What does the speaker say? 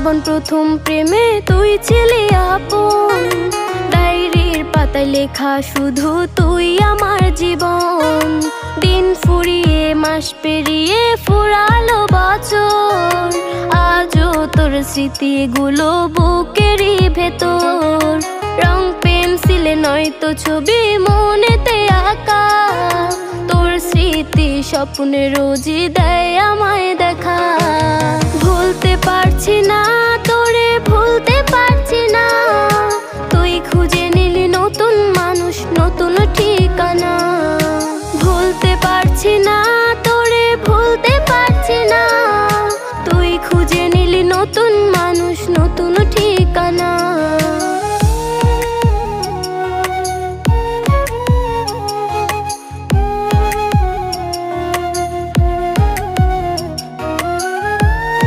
জীবন প্রথম প্রেমে তুই ছিলি আপন, ডায়েরির পাতায় লেখা শুধু তুই আমার জীবন। দিন ফুরিয়ে মাস পেরিয়ে ফুরালো বছর, আজও তোর স্মৃতিগুলো বুকেরই ভেতর। রং পেন্সিলে নয়তো ছবি মনেতে আঁকা, তোর স্মৃতি স্বপ্নে রোজই দেয় আমায় দেখা।